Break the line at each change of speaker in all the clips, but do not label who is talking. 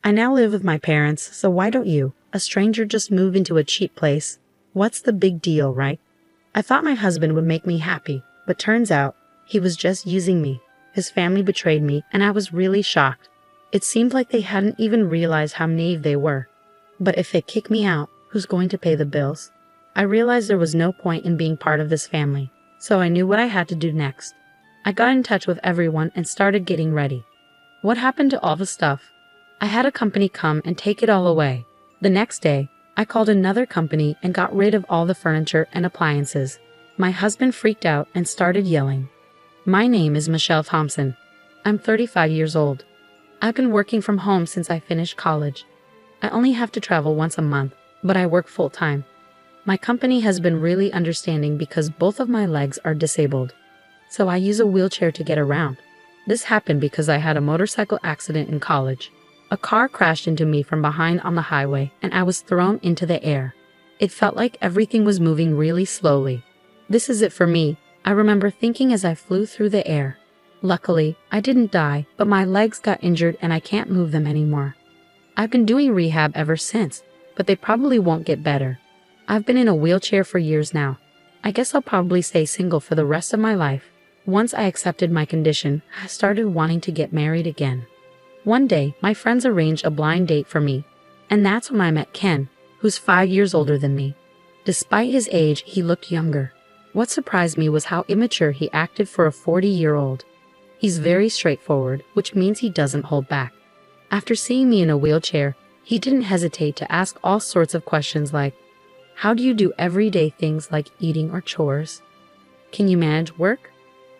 I now live with my parents, so why don't you, a stranger, just move into a cheap place? What's the big deal, right? I thought my husband would make me happy, but turns out he was just using me. His family betrayed me, and I was really shocked. It seemed like they hadn't even realized how naive they were. But if they kick me out, who's going to pay the bills? I realized there was no point in being part of this family, so I knew what I had to do next. I got in touch with everyone and started getting ready. What happened to all the stuff? I had a company come and take it all away. The next day, I called another company and got rid of all the furniture and appliances. My husband freaked out and started yelling. My name is Michelle Thompson. I'm 35 years old. I've been working from home since I finished college. I only have to travel once a month, but I work full-time. My company has been really understanding because both of my legs are disabled, so I use a wheelchair to get around. This happened because I had a motorcycle accident in college. A car crashed into me from behind on the highway, and I was thrown into the air. It felt like everything was moving really slowly. This is it for me, I remember thinking as I flew through the air. Luckily, I didn't die, but my legs got injured and I can't move them anymore. I've been doing rehab ever since, but they probably won't get better. I've been in a wheelchair for years now. I guess I'll probably stay single for the rest of my life. Once I accepted my condition, I started wanting to get married again. One day, my friends arranged a blind date for me, and that's when I met Ken, who's 5 years older than me. Despite his age, he looked younger. What surprised me was how immature he acted for a 40-year-old. He's very straightforward, which means he doesn't hold back. After seeing me in a wheelchair, he didn't hesitate to ask all sorts of questions like, how do you do everyday things like eating or chores? Can you manage work?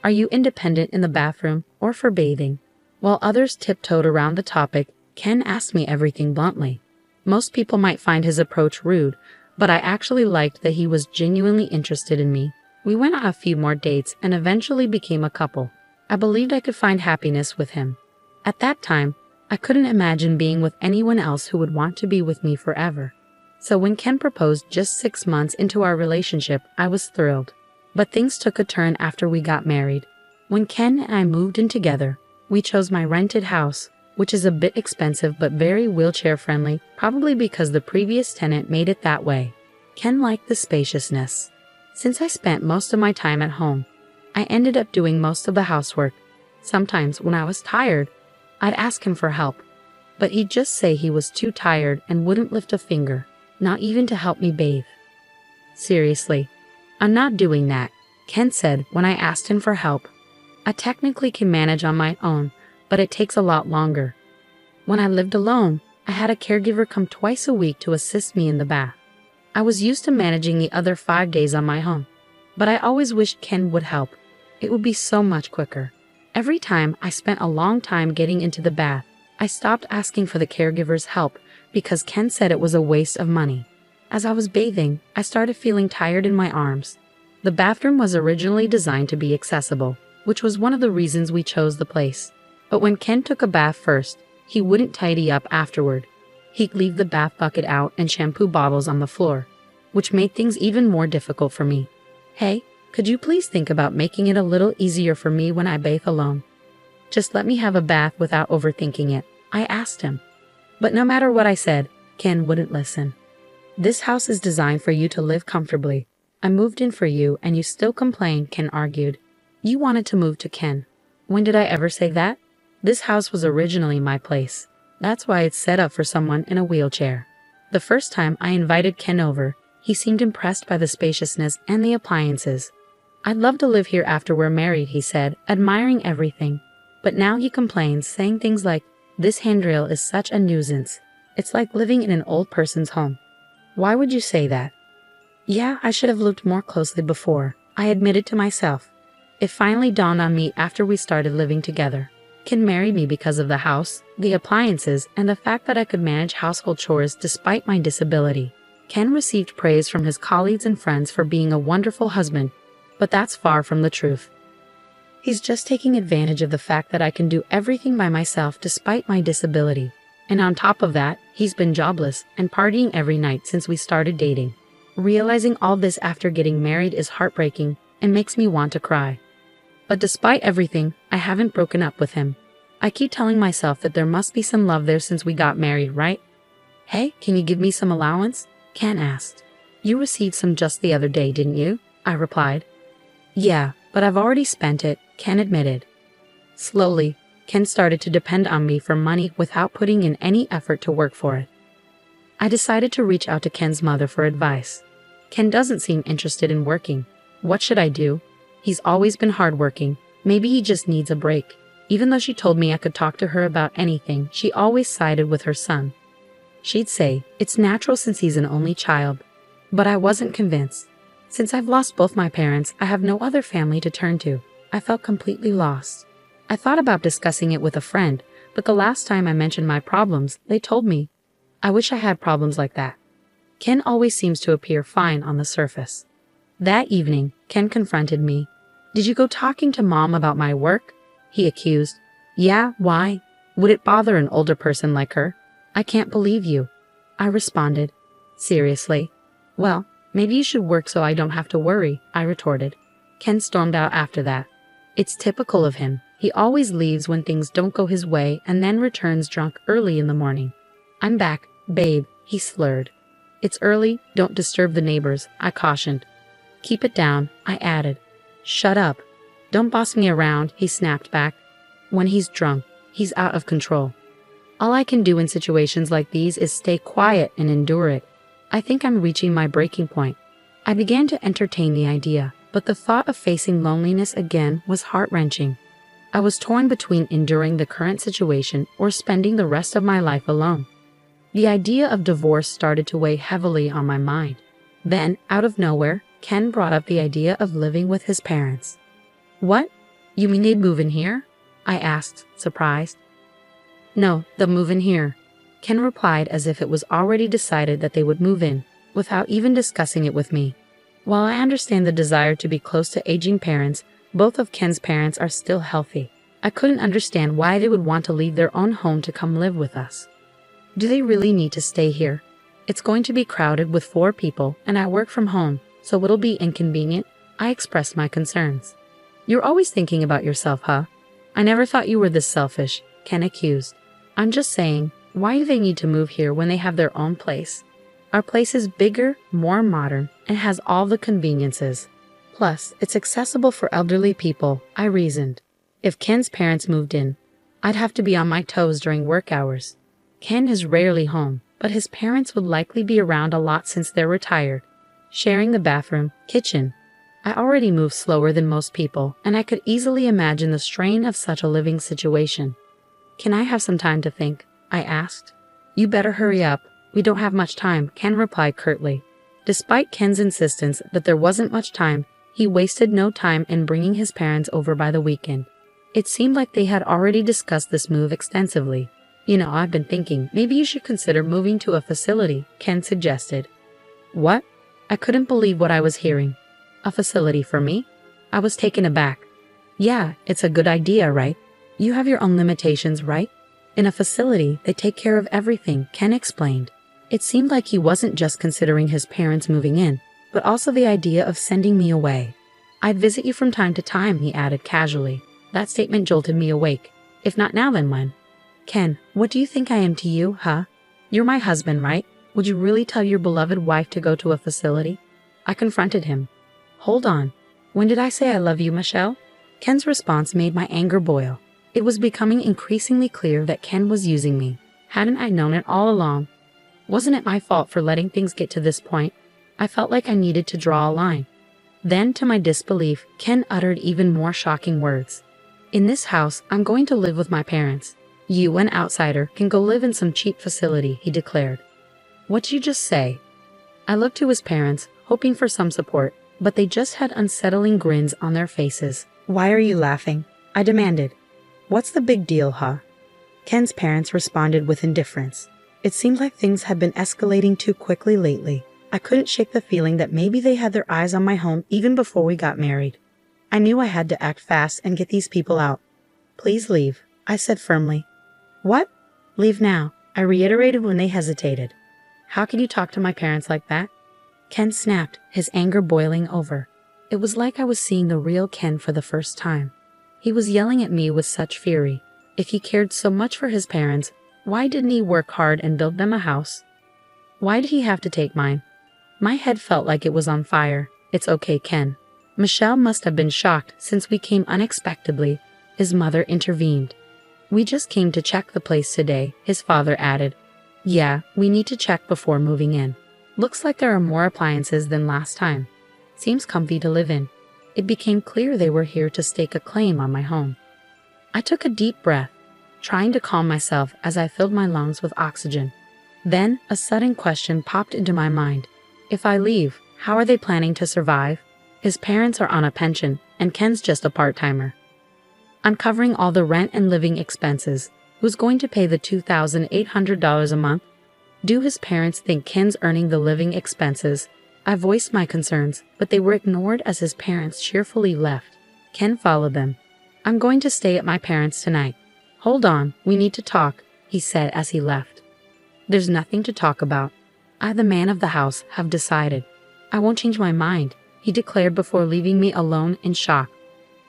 Are you independent in the bathroom or for bathing? While others tiptoed around the topic, Ken asked me everything bluntly. Most people might find his approach rude, but I actually liked that he was genuinely interested in me. We went on a few more dates and eventually became a couple. I believed I could find happiness with him. At that time, I couldn't imagine being with anyone else who would want to be with me forever. So when Ken proposed just 6 months into our relationship, I was thrilled. But things took a turn after we got married. When Ken and I moved in together, we chose my rented house, which is a bit expensive but very wheelchair-friendly, probably because the previous tenant made it that way. Ken liked the spaciousness. Since I spent most of my time at home, I ended up doing most of the housework. Sometimes when I was tired, I'd ask him for help, but he'd just say he was too tired and wouldn't lift a finger, not even to help me bathe. Seriously, I'm not doing that, Ken said when I asked him for help. I technically can manage on my own, but it takes a lot longer. When I lived alone, I had a caregiver come twice a week to assist me in the bath. I was used to managing the other 5 days on my own, but I always wished Ken would help. It would be so much quicker. Every time I spent a long time getting into the bath, I stopped asking for the caregiver's help because Ken said it was a waste of money. As I was bathing, I started feeling tired in my arms. The bathroom was originally designed to be accessible, which was one of the reasons we chose the place. But when Ken took a bath first, he wouldn't tidy up afterward. He'd leave the bath bucket out and shampoo bottles on the floor, which made things even more difficult for me. Hey, could you please think about making it a little easier for me when I bathe alone? Just let me have a bath without overthinking it, I asked him. But no matter what I said, Ken wouldn't listen. This house is designed for you to live comfortably. I moved in for you and you still complain, Ken argued. You wanted to move to Ken. When did I ever say that? This house was originally my place. That's why it's set up for someone in a wheelchair. The first time I invited Ken over, he seemed impressed by the spaciousness and the appliances. I'd love to live here after we're married, he said, admiring everything. But now he complains, saying things like, this handrail is such a nuisance. It's like living in an old person's home. Why would you say that? Yeah, I should have looked more closely before, I admitted to myself. It finally dawned on me after we started living together. Ken married me because of the house, the appliances, and the fact that I could manage household chores despite my disability. Ken received praise from his colleagues and friends for being a wonderful husband, but that's far from the truth. He's just taking advantage of the fact that I can do everything by myself despite my disability. And on top of that, he's been jobless and partying every night since we started dating. Realizing all this after getting married is heartbreaking and makes me want to cry. But despite everything, I haven't broken up with him. I keep telling myself that there must be some love there since we got married, right? Hey, can you give me some allowance? Ken asked. You received some just the other day, didn't you? I replied. Yeah, but I've already spent it, Ken admitted. Slowly, Ken started to depend on me for money without putting in any effort to work for it. I decided to reach out to Ken's mother for advice. Ken doesn't seem interested in working. What should I do? He's always been hardworking. Maybe he just needs a break. Even though she told me I could talk to her about anything, she always sided with her son. She'd say, it's natural since he's an only child. But I wasn't convinced. Since I've lost both my parents, I have no other family to turn to. I felt completely lost. I thought about discussing it with a friend, but the last time I mentioned my problems, they told me, I wish I had problems like that. Ken always seems to appear fine on the surface. That evening, Ken confronted me. Did you go talking to Mom about my work? He accused. Yeah, why? Would it bother an older person like her? I can't believe you. I responded. Seriously? Well, maybe you should work so I don't have to worry, I retorted. Ken stormed out after that. It's typical of him. He always leaves when things don't go his way and then returns drunk early in the morning. I'm back, babe, he slurred. It's early, don't disturb the neighbors, I cautioned. Keep it down, I added. Shut up. Don't boss me around, he snapped back. When he's drunk, he's out of control. All I can do in situations like these is stay quiet and endure it. I think I'm reaching my breaking point. I began to entertain the idea, but the thought of facing loneliness again was heart-wrenching. I was torn between enduring the current situation or spending the rest of my life alone. The idea of divorce started to weigh heavily on my mind. Then, out of nowhere, Ken brought up the idea of living with his parents. What? You mean they'd move in here? I asked, surprised. No, they'll move in here. Ken replied as if it was already decided that they would move in, without even discussing it with me. While I understand the desire to be close to aging parents, both of Ken's parents are still healthy. I couldn't understand why they would want to leave their own home to come live with us. Do they really need to stay here? It's going to be crowded with 4 people, and I work from home, so it'll be inconvenient, I expressed my concerns. You're always thinking about yourself, huh? I never thought you were this selfish, Ken accused. I'm just saying, why do they need to move here when they have their own place? Our place is bigger, more modern, and has all the conveniences. Plus, it's accessible for elderly people, I reasoned. If Ken's parents moved in, I'd have to be on my toes during work hours. Ken is rarely home, but his parents would likely be around a lot since they're retired, sharing the bathroom, kitchen. I already move slower than most people, and I could easily imagine the strain of such a living situation. Can I have some time to think? I asked. You better hurry up. We don't have much time, Ken replied curtly. Despite Ken's insistence that there wasn't much time, he wasted no time in bringing his parents over by the weekend. It seemed like they had already discussed this move extensively. You know, I've been thinking, maybe you should consider moving to a facility, Ken suggested. What? I couldn't believe what I was hearing. A facility for me? I was taken aback. Yeah, it's a good idea, right? You have your own limitations, right? In a facility, they take care of everything, Ken explained. It seemed like he wasn't just considering his parents moving in, but also the idea of sending me away. I'd visit you from time to time, he added casually. That statement jolted me awake. If not now, then when? Ken, what do you think I am to you, huh? You're my husband, right? Would you really tell your beloved wife to go to a facility? I confronted him. Hold on. When did I say I love you, Michelle? Ken's response made my anger boil. It was becoming increasingly clear that Ken was using me. Hadn't I known it all along? Wasn't it my fault for letting things get to this point? I felt like I needed to draw a line. Then, to my disbelief, Ken uttered even more shocking words. In this house, I'm going to live with my parents. You, an outsider, can go live in some cheap facility, he declared. What'd you just say? I looked to his parents, hoping for some support, but they just had unsettling grins on their faces. Why are you laughing? I demanded. What's the big deal, huh? Ken's parents responded with indifference. It seemed like things had been escalating too quickly lately. I couldn't shake the feeling that maybe they had their eyes on my home even before we got married. I knew I had to act fast and get these people out. Please leave, I said firmly. What? Leave now, I reiterated when they hesitated. How can you talk to my parents like that? Ken snapped, his anger boiling over. It was like I was seeing the real Ken for the first time. He was yelling at me with such fury. If he cared so much for his parents, why didn't he work hard and build them a house? Why did he have to take mine? My head felt like it was on fire. It's okay, Ken. Michelle must have been shocked since we came unexpectedly. His mother intervened. We just came to check the place today, his father added. Yeah, we need to check before moving in. Looks like there are more appliances than last time. Seems comfy to live in. It became clear they were here to stake a claim on my home. I took a deep breath, trying to calm myself as I filled my lungs with oxygen. Then, a sudden question popped into my mind. If I leave, how are they planning to survive? His parents are on a pension, and Ken's just a part-timer. I'm covering all the rent and living expenses. Who's going to pay the $2,800 a month? Do his parents think Ken's earning the living expenses? I voiced my concerns, but they were ignored as his parents cheerfully left. Ken followed them. I'm going to stay at my parents' tonight. Hold on, we need to talk, he said as he left. There's nothing to talk about. I, the man of the house, have decided. I won't change my mind, he declared before leaving me alone in shock.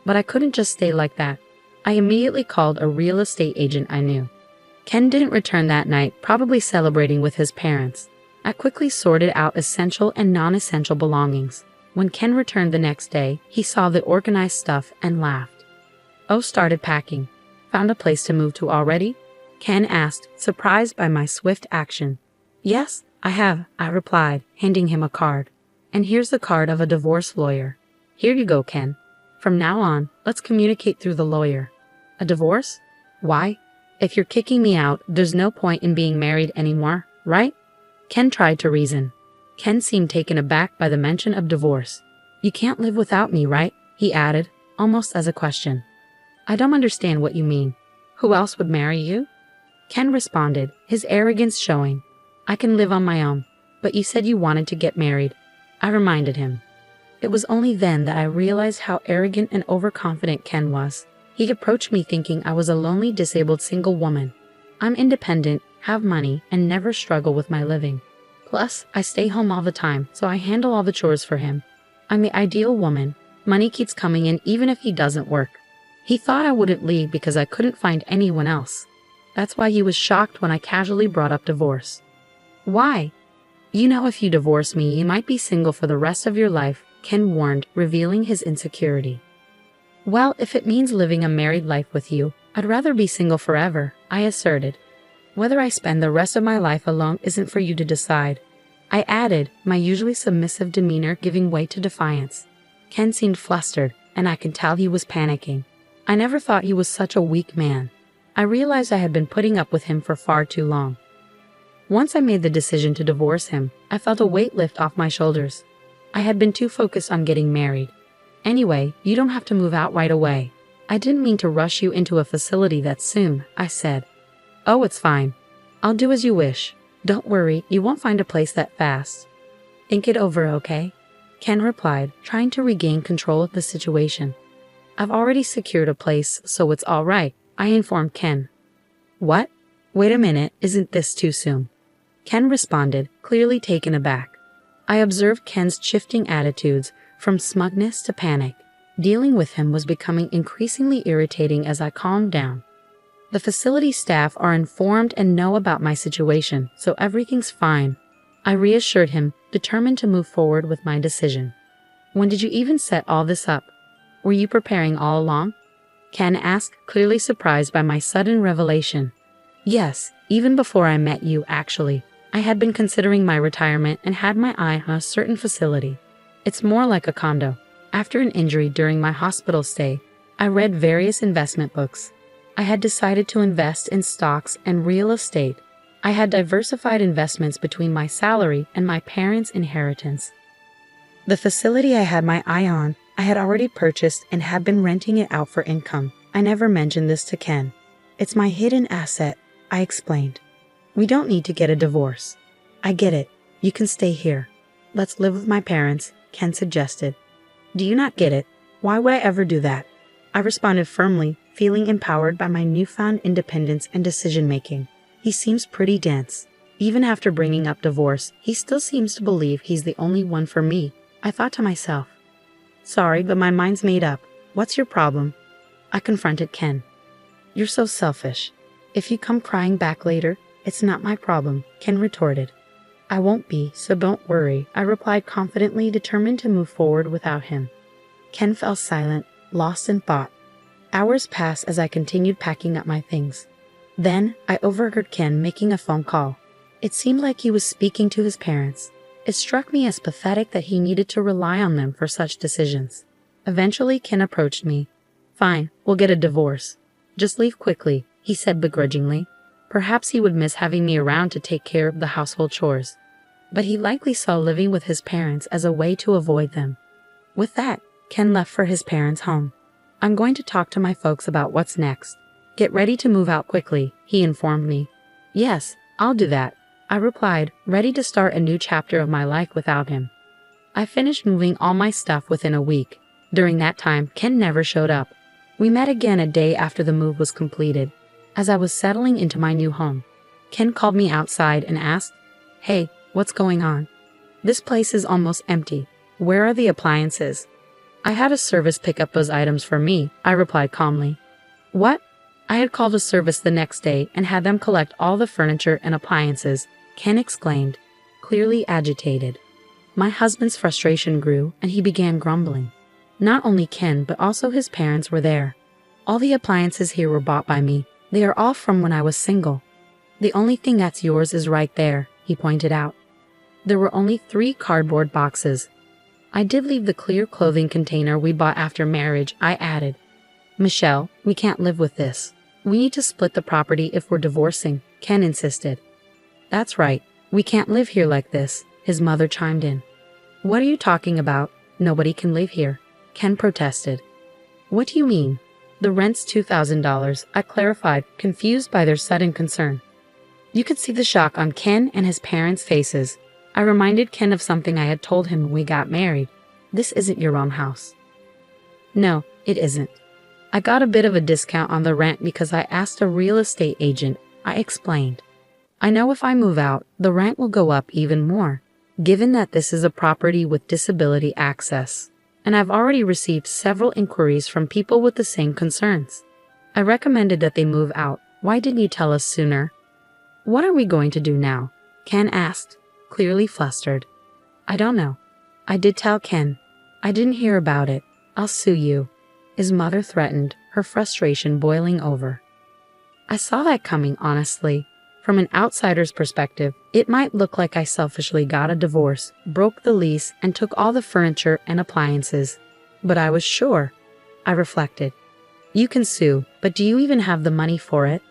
But I couldn't just stay like that. I immediately called a real estate agent I knew. Ken didn't return that night, probably celebrating with his parents. I quickly sorted out essential and non-essential belongings. When Ken returned the next day, he saw the organized stuff and laughed. Oh, started packing. Found a place to move to already? Ken asked, surprised by my swift action. Yes, I have, I replied, handing him a card. And here's the card of a divorce lawyer. Here you go, Ken. From now on, let's communicate through the lawyer. A divorce? Why? If you're kicking me out, there's no point in being married anymore, right? Ken tried to reason. Ken seemed taken aback by the mention of divorce. You can't live without me, right? He added, almost as a question. I don't understand what you mean. Who else would marry you? Ken responded, his arrogance showing. I can live on my own, but you said you wanted to get married. I reminded him. It was only then that I realized how arrogant and overconfident Ken was. He approached me thinking I was a lonely, disabled single woman. I'm independent, have money, and never struggle with my living. Plus, I stay home all the time, so I handle all the chores for him. I'm the ideal woman. Money keeps coming in even if he doesn't work. He thought I wouldn't leave because I couldn't find anyone else. That's why he was shocked when I casually brought up divorce. Why? You know, if you divorce me, you might be single for the rest of your life, Ken warned, revealing his insecurity. Well, if it means living a married life with you, I'd rather be single forever, I asserted. Whether I spend the rest of my life alone isn't for you to decide. I added, my usually submissive demeanor giving way to defiance. Ken seemed flustered, and I could tell he was panicking. I never thought he was such a weak man. I realized I had been putting up with him for far too long. Once I made the decision to divorce him, I felt a weight lift off my shoulders. I had been too focused on getting married. Anyway, you don't have to move out right away. I didn't mean to rush you into a facility that soon, I said. Oh, it's fine. I'll do as you wish. Don't worry, you won't find a place that fast. Think it over, okay? Ken replied, trying to regain control of the situation. I've already secured a place, so it's all right, I informed Ken. What? Wait a minute, isn't this too soon? Ken responded, clearly taken aback. I observed Ken's shifting attitudes, from smugness to panic. Dealing with him was becoming increasingly irritating as I calmed down. The facility staff are informed and know about my situation, so everything's fine. I reassured him, determined to move forward with my decision. When did you even set all this up? Were you preparing all along? Ken asked, clearly surprised by my sudden revelation. Yes, even before I met you, actually. I had been considering my retirement and had my eye on a certain facility. It's more like a condo. After an injury during my hospital stay, I read various investment books. I had decided to invest in stocks and real estate. I had diversified investments between my salary and my parents' inheritance. The facility I had my eye on, I had already purchased and had been renting it out for income. I never mentioned this to Ken. It's my hidden asset, I explained. We don't need to get a divorce. I get it. You can stay here. Let's live with my parents, Ken suggested. Do you not get it? Why would I ever do that? I responded firmly, feeling empowered by my newfound independence and decision-making. He seems pretty dense. Even after bringing up divorce, he still seems to believe he's the only one for me, I thought to myself. Sorry, but my mind's made up. What's your problem? I confronted Ken. You're so selfish. If you come crying back later, it's not my problem, Ken retorted. I won't be, so don't worry, I replied confidently, determined to move forward without him. Ken fell silent, lost in thought. Hours passed as I continued packing up my things. Then, I overheard Ken making a phone call. It seemed like he was speaking to his parents. It struck me as pathetic that he needed to rely on them for such decisions. Eventually, Ken approached me. Fine, we'll get a divorce. Just leave quickly, he said begrudgingly. Perhaps he would miss having me around to take care of the household chores. But he likely saw living with his parents as a way to avoid them. With that, Ken left for his parents' home. I'm going to talk to my folks about what's next. Get ready to move out quickly, he informed me. Yes, I'll do that, I replied, ready to start a new chapter of my life without him. I finished moving all my stuff within a week. During that time, Ken never showed up. We met again a day after the move was completed. As I was settling into my new home, Ken called me outside and asked, Hey, what's going on? This place is almost empty. Where are the appliances? I had a service pick up those items for me, I replied calmly. What? I had called a service the next day and had them collect all the furniture and appliances, Ken exclaimed, clearly agitated. My husband's frustration grew and he began grumbling. Not only Ken but also his parents were there. All the appliances here were bought by me. They are all from when I was single. The only thing that's yours is right there, he pointed out. There were only 3 cardboard boxes. I did leave the clear clothing container we bought after marriage, I added. Michelle, we can't live with this. We need to split the property if we're divorcing, Ken insisted. That's right, we can't live here like this, his mother chimed in. What are you talking about? Nobody can live here, Ken protested. What do you mean? The rent's $2,000, I clarified, confused by their sudden concern. You could see the shock on Ken and his parents' faces. I reminded Ken of something I had told him when we got married. This isn't your own house. No, it isn't. I got a bit of a discount on the rent because I asked a real estate agent, I explained. I know if I move out, the rent will go up even more, given that this is a property with disability access. And I've already received several inquiries from people with the same concerns. I recommended that they move out. Why didn't you tell us sooner? What are we going to do now? Ken asked, clearly flustered. I don't know. I did tell Ken. I didn't hear about it. I'll sue you. His mother threatened, her frustration boiling over. I saw that coming, honestly. From an outsider's perspective, it might look like I selfishly got a divorce, broke the lease, and took all the furniture and appliances. But I was sure. I reflected. You can sue, but do you even have the money for it?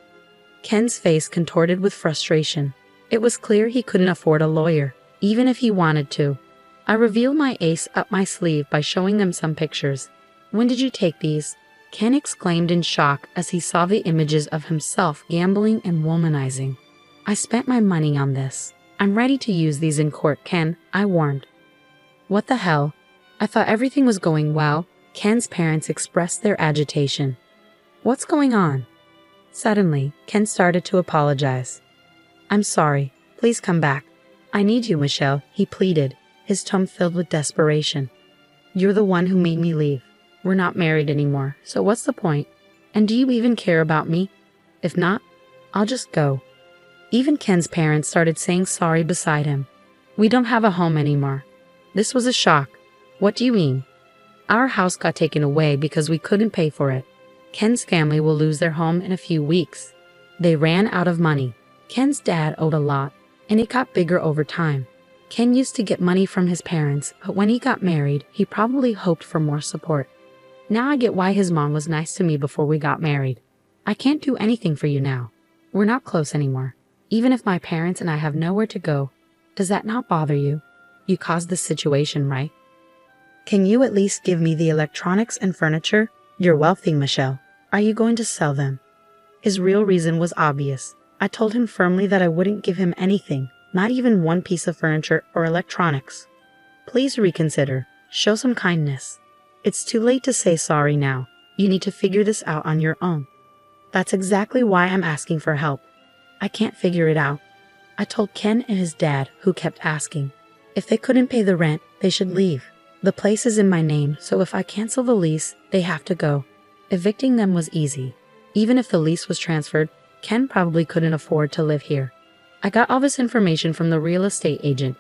Ken's face contorted with frustration. It was clear he couldn't afford a lawyer, even if he wanted to. I revealed my ace up my sleeve by showing them some pictures. When did you take these? Ken exclaimed in shock as he saw the images of himself gambling and womanizing. I spent my money on this. I'm ready to use these in court, Ken, I warned. What the hell? I thought everything was going well. Ken's parents expressed their agitation. What's going on? Suddenly, Ken started to apologize. I'm sorry. Please come back. I need you, Michelle, he pleaded, his tone filled with desperation. You're the one who made me leave. We're not married anymore, so what's the point? And do you even care about me? If not, I'll just go. Even Ken's parents started saying sorry beside him. We don't have a home anymore. This was a shock. What do you mean? Our house got taken away because we couldn't pay for it. Ken's family will lose their home in a few weeks. They ran out of money. Ken's dad owed a lot, and it got bigger over time. Ken used to get money from his parents, but when he got married, he probably hoped for more support. Now I get why his mom was nice to me before we got married. I can't do anything for you now. We're not close anymore. Even if my parents and I have nowhere to go, does that not bother you? You caused this situation, right? Can you at least give me the electronics and furniture? You're wealthy, Michelle. Are you going to sell them? His real reason was obvious. I told him firmly that I wouldn't give him anything, not even one piece of furniture or electronics. Please reconsider. Show some kindness. It's too late to say sorry now. You need to figure this out on your own. That's exactly why I'm asking for help. I can't figure it out. I told Ken and his dad, who kept asking. If they couldn't pay the rent, they should leave. The place is in my name, so if I cancel the lease, they have to go. Evicting them was easy. Even if the lease was transferred, Ken probably couldn't afford to live here. I got all this information from the real estate agent.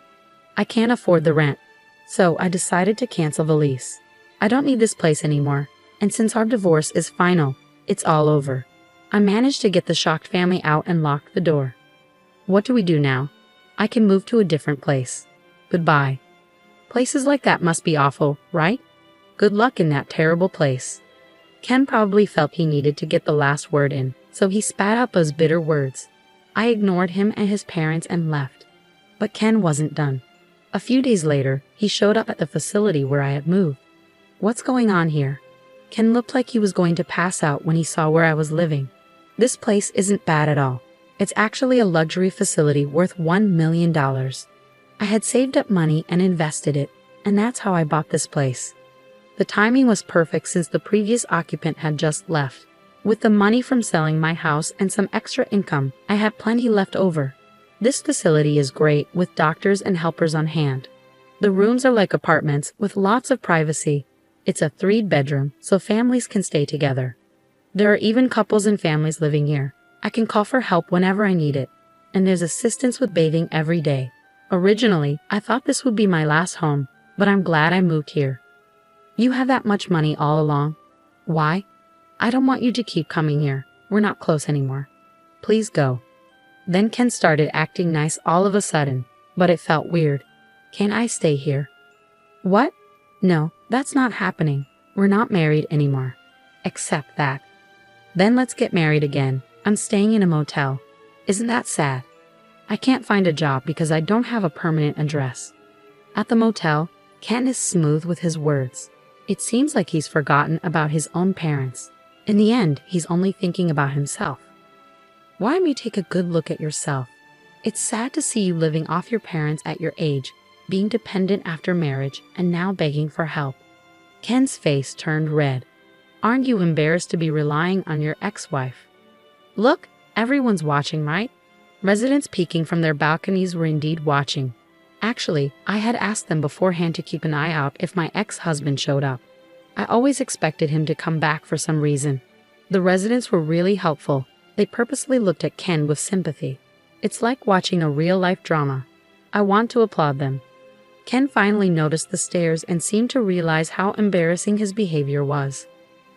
I can't afford the rent, so I decided to cancel the lease. I don't need this place anymore, and since our divorce is final, it's all over. I managed to get the shocked family out and locked the door. What do we do now? I can move to a different place. Goodbye. Places like that must be awful, right? Good luck in that terrible place. Ken probably felt he needed to get the last word in, so he spat out those bitter words. I ignored him and his parents and left. But Ken wasn't done. A few days later, he showed up at the facility where I had moved. What's going on here? Ken looked like he was going to pass out when he saw where I was living. This place isn't bad at all. It's actually a luxury facility worth $1 million. I had saved up money and invested it, and that's how I bought this place. The timing was perfect since the previous occupant had just left. With the money from selling my house and some extra income, I had plenty left over. This facility is great with doctors and helpers on hand. The rooms are like apartments with lots of privacy. It's a 3-bedroom, so families can stay together. There are even couples and families living here. I can call for help whenever I need it, and there's assistance with bathing every day. Originally, I thought this would be my last home, but I'm glad I moved here. You have that much money all along? Why? I don't want you to keep coming here. We're not close anymore. Please go. Then Ken started acting nice all of a sudden, but it felt weird. Can I stay here? What? No, that's not happening. We're not married anymore. Accept that. Then let's get married again. I'm staying in a motel. Isn't that sad? I can't find a job because I don't have a permanent address. At the motel, Ken is smooth with his words. It seems like he's forgotten about his own parents. In the end, he's only thinking about himself. Why don't you take a good look at yourself? It's sad to see you living off your parents at your age, being dependent after marriage, and now begging for help. Ken's face turned red. Aren't you embarrassed to be relying on your ex-wife? Look, everyone's watching, right? Residents peeking from their balconies were indeed watching. Actually, I had asked them beforehand to keep an eye out if my ex-husband showed up. I always expected him to come back for some reason. The residents were really helpful. They purposely looked at Ken with sympathy. It's like watching a real-life drama. I want to applaud them. Ken finally noticed the stares and seemed to realize how embarrassing his behavior was.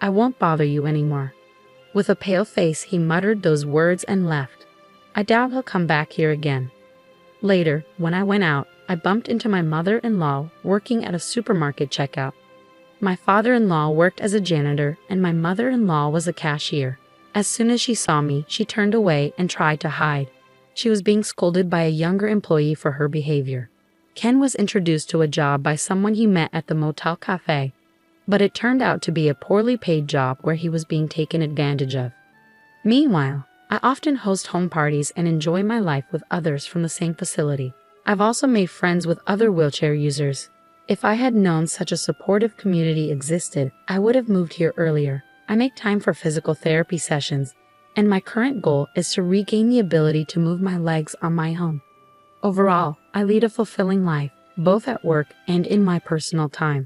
I won't bother you anymore. With a pale face, he muttered those words and left. I doubt he'll come back here again. Later, when I went out, I bumped into my mother-in-law working at a supermarket checkout. My father-in-law worked as a janitor and my mother-in-law was a cashier. As soon as she saw me, she turned away and tried to hide. She was being scolded by a younger employee for her behavior. Ken was introduced to a job by someone he met at the motel cafe, but it turned out to be a poorly paid job where he was being taken advantage of. Meanwhile, I often host home parties and enjoy my life with others from the same facility. I've also made friends with other wheelchair users. If I had known such a supportive community existed, I would have moved here earlier. I make time for physical therapy sessions, and my current goal is to regain the ability to move my legs on my own. Overall, I lead a fulfilling life, both at work and in my personal time.